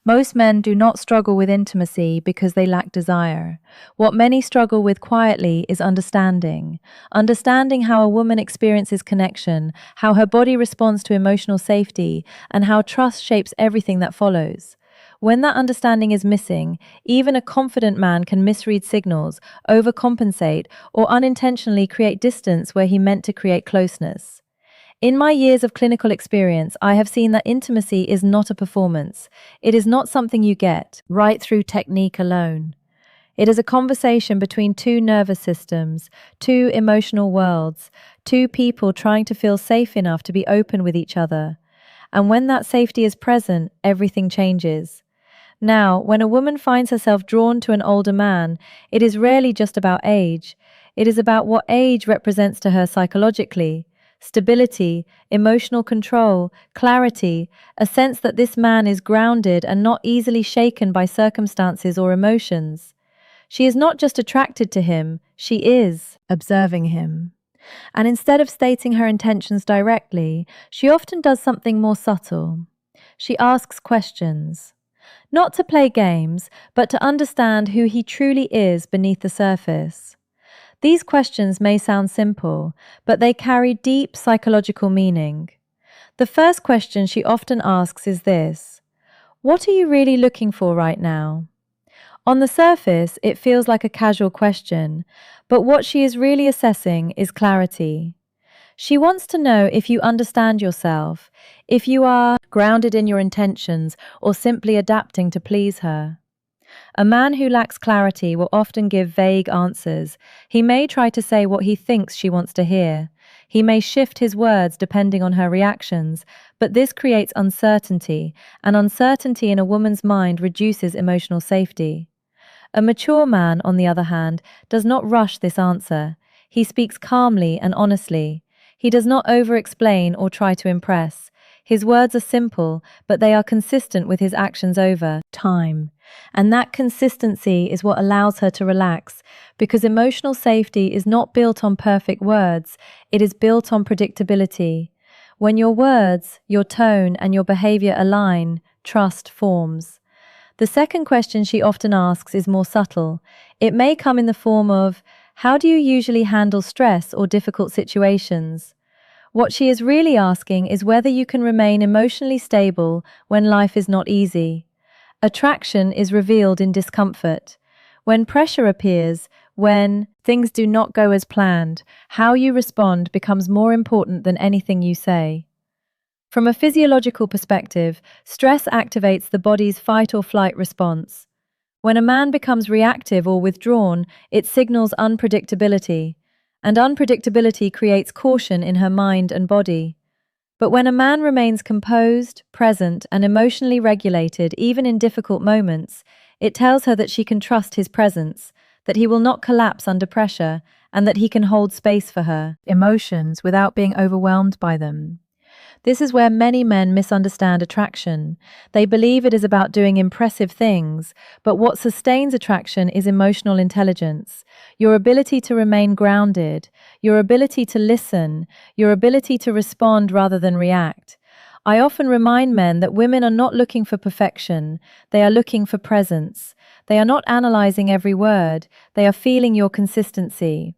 Most men do not struggle with intimacy because they lack desire. What many struggle with quietly is understanding. Understanding how a woman experiences connection, how her body responds to emotional safety, and how trust shapes everything that follows. When that understanding is missing, even a confident man can misread signals, overcompensate, or unintentionally create distance where he meant to create closeness. In my years of clinical experience, I have seen that intimacy is not a performance. It is not something you get right through technique alone. It is a conversation between two nervous systems, two emotional worlds, two people trying to feel safe enough to be open with each other. And when that safety is present, everything changes. Now, when a woman finds herself drawn to an older man, it is rarely just about age. It is about what age represents to her psychologically. Stability, emotional control, clarity, a sense that this man is grounded and not easily shaken by circumstances or emotions. She is not just attracted to him, she is observing him. And instead of stating her intentions directly, she often does something more subtle. She asks questions. Not to play games, but to understand who he truly is beneath the surface. These questions may sound simple, but they carry deep psychological meaning. The first question she often asks is this: what are you really looking for right now? On the surface, it feels like a casual question, but what she is really assessing is clarity. She wants to know if you understand yourself, if you are grounded in your intentions, or simply adapting to please her. A man who lacks clarity will often give vague answers. He may try to say what he thinks she wants to hear. He may shift his words depending on her reactions, but this creates uncertainty, and uncertainty in a woman's mind reduces emotional safety. A mature man, on the other hand, does not rush this answer. He speaks calmly and honestly. He does not over-explain or try to impress. His words are simple, but they are consistent with his actions over time. And that consistency is what allows her to relax, because emotional safety is not built on perfect words, it is built on predictability. When your words, your tone, and your behavior align, trust forms. The second question she often asks is more subtle. It may come in the form of, how do you usually handle stress or difficult situations? What she is really asking is whether you can remain emotionally stable when life is not easy. Attraction is revealed in discomfort. When pressure appears, when things do not go as planned, how you respond becomes more important than anything you say. From a physiological perspective, stress activates the body's fight or flight response. When a man becomes reactive or withdrawn, it signals unpredictability, and unpredictability creates caution in her mind and body. But when a man remains composed, present, and emotionally regulated even in difficult moments, it tells her that she can trust his presence, that he will not collapse under pressure, and that he can hold space for her emotions without being overwhelmed by them. This is where many men misunderstand attraction. They believe it is about doing impressive things, but what sustains attraction is emotional intelligence, your ability to remain grounded, your ability to listen, your ability to respond rather than react. I often remind men that women are not looking for perfection, they are looking for presence. They are not analyzing every word, they are feeling your consistency.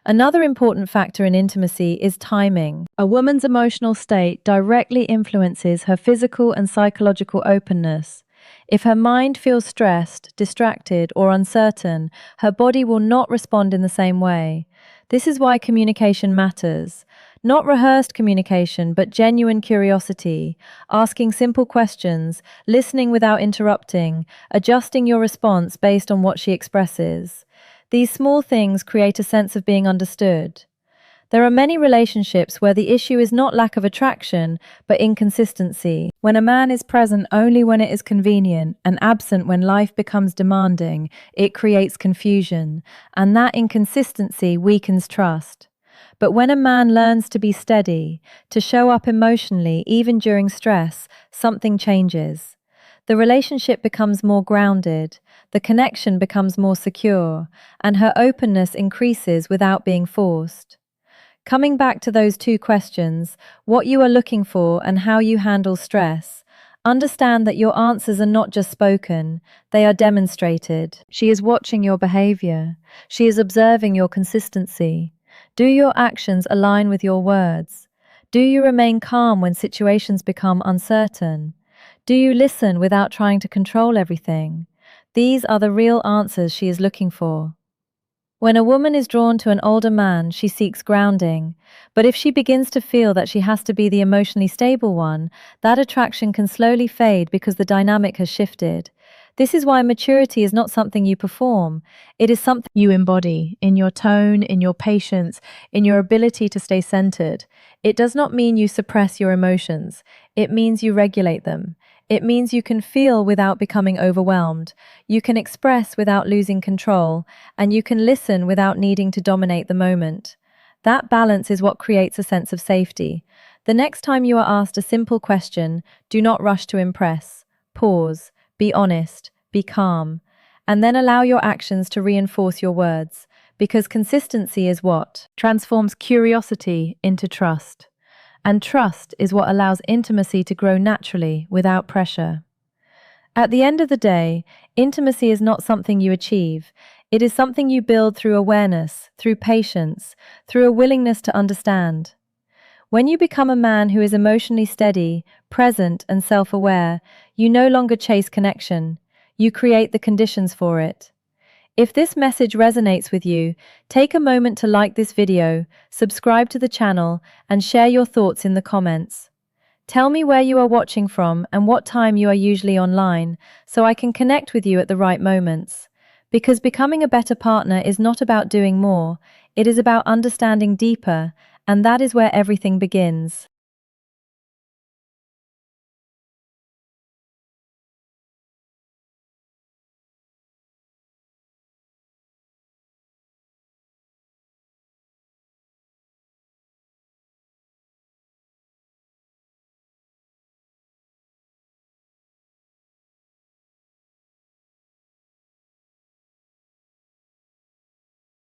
Another important factor in intimacy is timing. A woman's emotional state directly influences her physical and psychological openness. If her mind feels stressed, distracted, or uncertain, her body will not respond in the same way. This is why communication matters. Not rehearsed communication, but genuine curiosity, asking simple questions, listening without interrupting, adjusting your response based on what she expresses. These small things create a sense of being understood. There are many relationships where the issue is not lack of attraction, but inconsistency. When a man is present only when it is convenient and absent when life becomes demanding, it creates confusion, and that inconsistency weakens trust. But when a man learns to be steady, to show up emotionally even during stress, something changes. The relationship becomes more grounded, the connection becomes more secure, and her openness increases without being forced. Coming back to those two questions, what you are looking for and how you handle stress, Understand that your answers are not just spoken, they are demonstrated. She is watching your behavior. She is observing your consistency. Do your actions align with your words? Do you remain calm when situations become uncertain? Do you listen without trying to control everything? These are the real answers she is looking for. When a woman is drawn to an older man, she seeks grounding. But if she begins to feel that she has to be the emotionally stable one, that attraction can slowly fade because the dynamic has shifted. This is why maturity is not something you perform. It is something you embody in your tone, in your patience, in your ability to stay centered. It does not mean you suppress your emotions. It means you regulate them. It means you can feel without becoming overwhelmed. You can express without losing control, and you can listen without needing to dominate the moment. That balance is what creates a sense of safety. The next time you are asked a simple question, do not rush to impress. Pause, be honest, be calm, and then allow your actions to reinforce your words, because consistency is what transforms curiosity into trust. And trust is what allows intimacy to grow naturally without pressure. At the end of the day, intimacy is not something you achieve. It is something you build through awareness, through patience, through a willingness to understand. When you become a man who is emotionally steady, present, and self-aware, you no longer chase connection. You create the conditions for it. If this message resonates with you, take a moment to like this video, subscribe to the channel, and share your thoughts in the comments. Tell me where you are watching from and what time you are usually online, so I can connect with you at the right moments. Because becoming a better partner is not about doing more, it is about understanding deeper, and that is where everything begins.